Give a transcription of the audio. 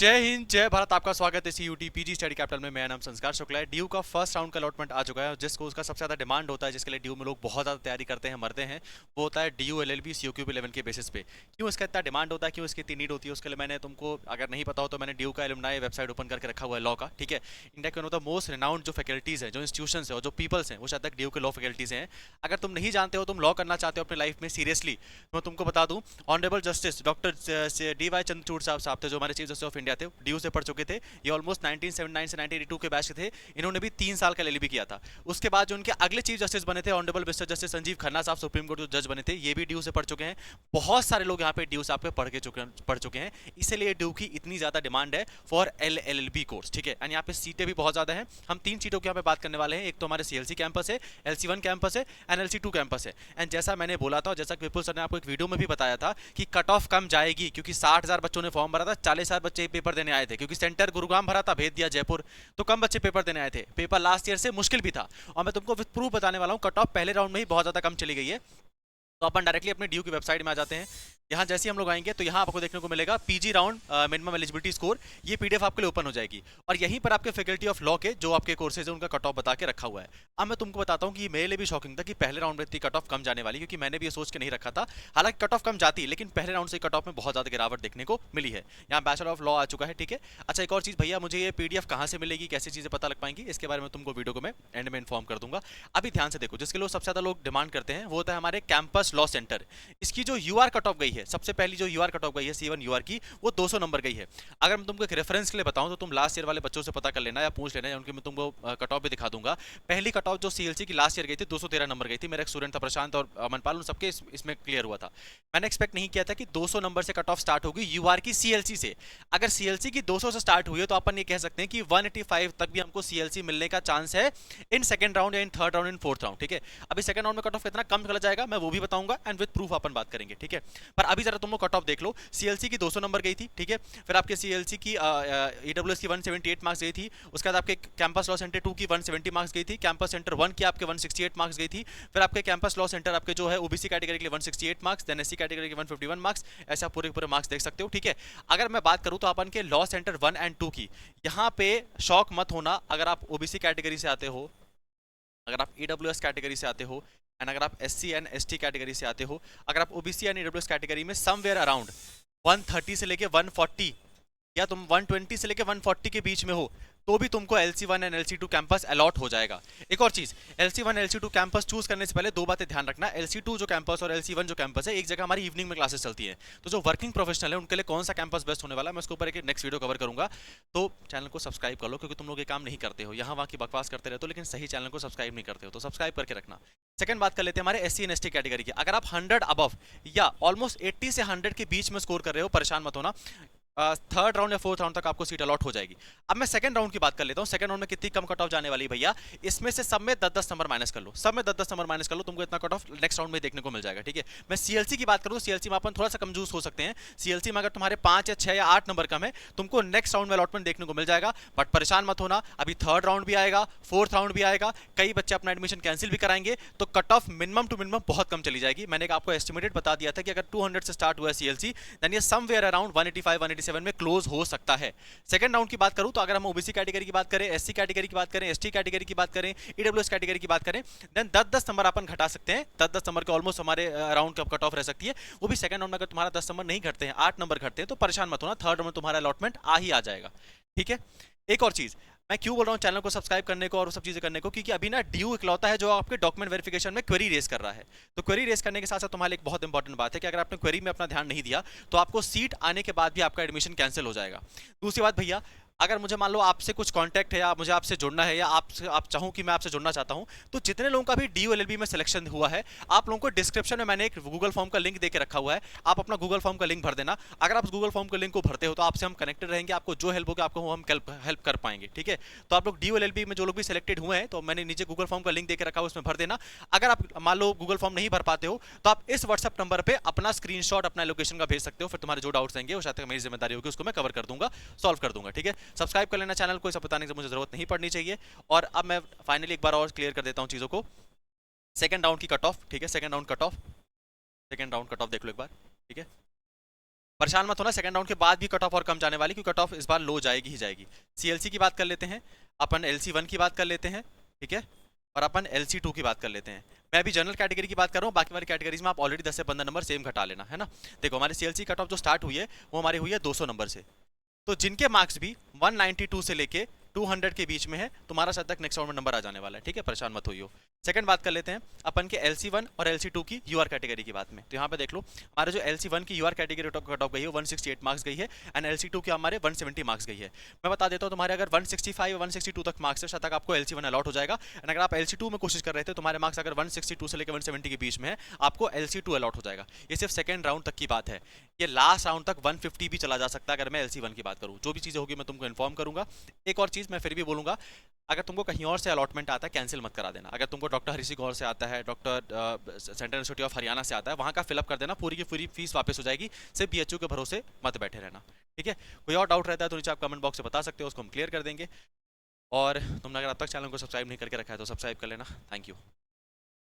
जय हिंद जय भारत। आपका स्वागत है इसी यूटीपीजी स्टडी कैपिटल में। मेरा नाम संस्कार शुक्ला है। ड्यू का फर्स्ट राउंड का अलॉटमेंट आ चुका है। जिसको उसका सबसे ज्यादा डिमांड होता है, जिसके लिए ड्यू में लोग बहुत ज्यादा तैयारी करते हैं, मरते हैं, वो होता है ड्यू एलएलबी सीओक्यूब 11 के बेसिस पे। क्यों इसका इतना डिमांड होता है, क्यों इसकी इतनी नीड होती है, उसके लिए मैंने तुमको, अगर नहीं पता हो तो मैंने ड्यू का एलुमनाई वेबसाइट ओपन करके रखा हुआ है लॉ का। ठीक है, इंडिया के one of the most renowned जो फैकल्टीज है, जो इंस्टीट्यूशन है और जो पीपल्स हैं, वो शायद तक ड्यू के लॉ फैकल्टीज हैं। अगर तुम नहीं जानते हो, तुम लॉ करना चाहते हो अपनी लाइफ में सीरियसली, तो मैं तुमको बता दूं, honourable justice doctor D Y Chandrachud साहब थे, जो हमारे चीफ जस्टिस ऑफ इंडिया थे, ड्यू से पढ़ चुके थे। ये ऑलमोस्ट 1979 से 1982 के बैच के थे। इन्होंने भी 3 साल का एलएलबी किया था। उसके बाद जो उनके अगले चीफ जस्टिस बने थे, honourable mister justice Sanjeev Khanna साहब, सुप्रीम कोर्ट जो जज बने थे, ये भी ड्यू से पढ़ चुके हैं। बहुत सारे लोग यहाँ पे ड्यू से आपके पढ़ चुके हैं। इसीलिए ड्यू की इतनी ज्यादा डिमांड है फॉर एलएलबी कोर्स। ठीक है, एंड यहाँ पे सीटें भी बहुत ज्यादा हैं। हम 3 सीटों की यहाँ पे बात करने वाले हैं। एक तो हमारे सीएलसी कैंपस है, एलसी 1 कैंपस है एंड एलसी 2 कैंपस है। एंड जैसा मैंने बोला था, जैसा विपुल सर ने आपको एक वीडियो में भी बताया था कि कट ऑफ कम जाएगी, क्योंकि 60,000 बच्चों ने फॉर्म भरा था, 40,000 बच्चे पेपर देने आए थे, क्योंकि सेंटर गुरुग्राम भरा था, भेज दिया जयपुर, तो कम बच्चे पेपर देने आए थे। पेपर लास्ट ईयर से मुश्किल भी था। और मैं तुमको विद प्रूफ बताने वाला हूं, कट ऑफ पहले राउंड में ही बहुत ज्यादा कम चली गई है। तो अपन डायरेक्टली अपने ड्यू की वेबसाइट में आ जाते हैं। यहाँ जैसे ही हम लोग आएंगे तो यहाँ आपको देखने को मिलेगा PG round minimum eligibility score. ये पीडीएफ आपके लिए ओपन हो जाएगी और यहीं पर आपके फैकल्टी ऑफ लॉ के जो आपके कोर्सेज है उनका कट ऑफ बता के रखा हुआ है। अब मैं तुमको बताता हूँ कि मेरे लिए भी शॉकिंग था कि पहले राउंड में इतनी कट ऑफ कम जाने वाली, क्योंकि मैंने भी ये सोच के नहीं रखा था। हालांकि कट ऑफ कम जाती, लेकिन पहले राउंड से कट ऑफ में बहुत ज्यादा गिरावट देखने को मिली है। यहाँ बैचलर ऑफ लॉ आ चुका है। ठीक है, अच्छा एक और चीज भैया, मुझे ये पीडीएफ कहाँ से मिलेगी, कैसी चीजें पता लग पाएंगी, इसके बारे में तुमको वीडियो को मैं एंड में इन्फॉर्म कर दूंगा। अभी ध्यान से देखो, जिसके लिए सबसे ज्यादा लोग डिमांड करते हैं वो होता है हमारे कैंपस लॉ सेंटर। इसकी जो यूआर कट ऑफ गई है, सबसे पहली जो यूआर कट ऑफ गई है C1 यूआर की, वो 200 नंबर गई है। अगर मैं तुमको एक रेफरेंस के लिए बताऊं तो तुम लास्ट ईयर वाले बच्चों से पता कर लेना या पूछ लेना, या उनके मैं तुमको कट ऑफ भी दिखा दूंगा। पहली कट ऑफ जो सीएलसी की लास्ट ईयर गई थी 213 नंबर गई थी। मेरा एक स्टूडेंट था प्रशांत और अमनपाल, उन सबके इसमें क्लियर हुआ था। मैंने एक्सपेक्ट नहीं किया था कि 200 नंबर से कट ऑफ स्टार्ट होगी यूआर की सीएलसी से। अगर सीएलसी की 200 से स्टार्ट हुई है तो अपन ये कह सकते हैं कि 185 तक भी हमको सीएलसी मिलने का चांस है इन सेकंड राउंड या in third round, in fourth round. ठीक है, अभी सेकंड राउंड में कट ऑफ कितना कम चला जाएगा मैं वो भी बताऊंगा एंड विद प्रूफ अपन बात करेंगे। ठीक है, पर अभी जरा तुम लोग कट ऑफ देख लो। सीएलसी की 200 नंबर गई थी। ठीक है, फिर आपके सीएलसी की ईडब्ल्यूएस की 178 मार्क्स गई थी। उसके बाद आपके कैंपस लॉ सेंटर 2 की 170 मार्क्स गई थी। कैंपस सेंटर 1 की आपके 168 मार्क्स गई थी। फिर आपके कैंपस लॉ सेंटर आपके जो है ओबीसी कैटेगरी के लिए 168 मार्क्स, देन एससी कैटेगरी के 151 मार्क्स। ऐसा पूरे पूरे मार्क्स देख सकते हो। ठीक है, अगर मैं बात करूं तो अपन के लॉ सेंटर 1 एंड 2 की, यहाँ पे शॉक मत होना अगर आप ओबीसी कैटेगरी से आते हो, अगर आप ईडब्ल्यूएस कैटेगरी से आते हो एंड अगर आप एससी एंड एसटी कैटेगरी से आते हो, अगर आप ओबीसी एंड ईडब्ल्यूएस कैटेगरी में समवेयर अराउंड 130 से लेके 140 या तुम 120 से लेके 140 के बीच में हो, तो भी तुमको LC1 and LC2 campus allot हो जाएगा। एक और चीज, LC1 LC2 कैंपस चूज करने से पहले 2 बातें ध्यान रखना। LC2 जो कैंपस और LC1 जो कैंपस है, एक जगह हमारी इवनिंग में क्लासेस चलती है, तो जो वर्किंग प्रोफेशनल है उनके लिए कौन सा कैंपस बेस्ट होने वाला है, मैं उसके ऊपर एक नेक्स्ट वीडियो कवर करूंगा। तो चैनल को सब्सक्राइब कर लो, क्योंकि तुम लोग ये काम नहीं करते हो, यहाँ वहाँ की बकवास करते रहते हो, लेकिन सही चैनल को सब्सक्राइब नहीं करते हो, तो सब्सक्राइब करके रखना। सेकंड बात कर लेते हैं हमारे SC एंड ST कैटेगरी की। अगर आप 100 अबव या ऑलमोस्ट 80 से 100 के बीच में स्कोर कर रहे हो, परेशान मत होना, थर्ड राउंड या फोर्थ राउंड तक आपको सीट अलॉट हो जाएगी। अब मैं सेकंड राउंड की बात कर लेता हूं। सेकंड राउंड में कितनी कम कट ऑफ जाने वाली भैया, इसमें से सब में 10-10 नंबर माइनस कर लो, सब में 10-10 नंबर माइनस कर लो, तुमको इतना कट ऑफ नेक्स्ट राउंड में देखने को मिल जाएगा। ठीक है, मैं सीएलसी की बात करूं, सीएलसी में अपन थोड़ा सा कमजोर हो सकते हैं। सीएलसी में अगर तुम्हारे 5 या 6 या 8 नंबर कम है, तुमको नेक्स्ट राउंड में अलॉटमेंट देखने को मिल जाएगा। बट परेशान मत होना, अभी थर्ड राउंड भी आएगा, फोर्थ राउंड भी आएगा, कई बच्चे अपना एडमिशन कैंसिल भी कराएंगे, तो cut off minimum to minimum बहुत कम चली जाएगी। मैंने आपको एस्टिमेटेड बता दिया था कि अगर 200 से स्टार्ट हुआ है सीएलसी, देन ये समवेयर अराउंड 185-187 में क्लोज हो सकता है। सेकंड राउंड की बात करूं तो अगर हम ओबीसी कैटेगरी की बात करें, एससी कैटेगरी की बात करें, एसटी कैटेगरी की बात करें, ईडब्ल्यूएस कैटेगरी की बात करें, देन 10-10 नंबर अपन घटा सकते हैं। 10-10 नंबर के ऑलमोस्ट हमारे राउंड का कट ऑफ रह सकती है। वो भी सेकंड राउंड में अगर तुम्हारा 10 नंबर नहीं घटते हैं, 8 नंबर घटते हैं, तो परेशान मत होना, थर्ड राउंड में तुम्हारा अलॉटमेंट आ ही आ जाएगा। ठीक है, एक और चीज मैं क्यों बोल रहा हूँ चैनल को सब्सक्राइब करने को और सब चीजें करने को, क्योंकि अभी ना ड्यू इकलौता है जो आपके डॉक्यूमेंट वेरिफिकेशन में क्वेरी रेस कर रहा है। तो क्वेरी रेस करने के साथ साथ तुम्हारे एक बहुत इंपॉर्टेंट बात है कि अगर आपने क्वेरी में अपना ध्यान नहीं दिया तो आपको सीट आने के बाद भी आपका एडमिशन कैंसिल हो जाएगा। दूसरी बात भैया, अगर मुझे मान लो आपसे कुछ कांटेक्ट है या मुझे आपसे जुड़ना है या आप चाहूं कि मैं आपसे जुड़ना चाहता हूं, तो जितने लोगों का भी ड्यू एलएलबी में सिलेक्शन हुआ है, आप लोगों को डिस्क्रिप्शन में मैंने एक गूगल फॉर्म का लिंक देके रखा हुआ है, आप अपना गूगल फॉर्म का लिंक भर देना। अगर आप गूगल फॉर्म का लिंक को भरते हो तो आपसे हम कनेक्टेड रहेंगे, आपको जो हेल्प होगी आपको हम हेल्प कर पाएंगे। ठीक है, तो आप लोग ड्यू एलएलबी में जो लोग भी सिलेक्टेड हुए हैं, तो मैंने नीचे गूगल फॉर्म का लिंक देके रखा हुआ, उसमें भर देना। अगर आप मान लो गूगल फॉर्म नहीं भर पाते हो तो आप इस व्हाट्सएप नंबर पे अपना स्क्रीनशॉट अपना लोकेशन का भेज सकते हो, फिर तुम्हारे जो डाउट्स रहेंगे वो शायद तक मेरी जिम्मेदारी होगी, उसको मैं कवर कर दूंगा, सॉल्व कर दूंगा। ठीक है, सब्सक्राइब कर लेना चैनल को, इसे बताने की मुझे जरूरत नहीं पड़नी चाहिए। और अब मैं फाइनली एक बार और क्लियर कर देता हूं चीजों को। सेकंड राउंड की कट ऑफ, ठीक है, second round cut off, second round cut off देख लो एक बार। ठीक है, परेशान मत होना, सेकंड राउंड के बाद भी कट ऑफ और कम जाने वाली, क्योंकि कट ऑफ इस बार लो जाएगी ही जाएगी। सीएलसी की बात कर लेते हैं, अपन LC1 की बात कर लेते हैं, ठीक है, और अपन LC2 की बात कर लेते हैं। मैं अभी जनरल कैटेगरी की बात कर रहा हूँ, बाकी वाली कैटेगरीज में आप ऑलरेडी 10 से 15 नंबर सेम घटा लेना, है ना। देखो हमारी सीएलसी कट ऑफ जो स्टार्ट हुई है वो हमारी हुई है 200 नंबर से, तो जिनके मार्क्स भी 192 से लेके 200 के बीच में है, तुम्हारा शायद तक नेक्स्ट राउंड में नंबर आ जाने वाला है, ठीक है, परेशान मत होइयो। सेकंड बात कर लेते हैं अपन के LC1 और LC2 की यूआर कैटेगरी की बात में। तो यहाँ पे देख लो हमारे जो LC1 की यूआर कैटेगरी कट ऑफ गई है 168 मार्क्स गई है, एंड LC2 की हमारे 170 मार्क्स गई है। मैं बता देता हूँ, तुम्हारे अगर 165 या 162 तक मार्क्स है, शायद तक आपको LC1 अलॉट हो जाएगा, एंड अगर आप LC2 में कोशिश कर रहे थे, तुम्हारे मार्क्स अगर 162 से लेकर 170 के बीच में है, आपको LC2 अलॉट हो जाएगा। ये सिर्फ सेकंड राउंड तक की बात है, ये लास्ट राउंड तक 150 भी चला जा सकता है अगर मैं LC1 की बात करूँ। जो भी चीज़ें होगी मैं तुमको इन्फॉर्म करूंगा। एक और चीज़ मैं फिर भी बोलूंगा, अगर तुमको कहीं और से अलॉटमेंट आता है कैंसिल मत करा देना। अगर तुमको डॉक्टर हरीसी गौर से आता है, doctor central institute of Haryana से आता है, वहाँ का फिलअप कर देना, पूरी की पूरी फीस वापस हो जाएगी। सिर्फ BHU के भरोसे मत बैठे रहना, ठीक है। कोई और डाउट रहता है तो नीचे आप कमेंट बॉक्स से बता सकते हो, उसको हम क्लियर कर देंगे। और तुमने अगर अब तक चैनल को सब्सक्राइब नहीं करके रखा है तो सब्सक्राइब कर लेना। Thank you.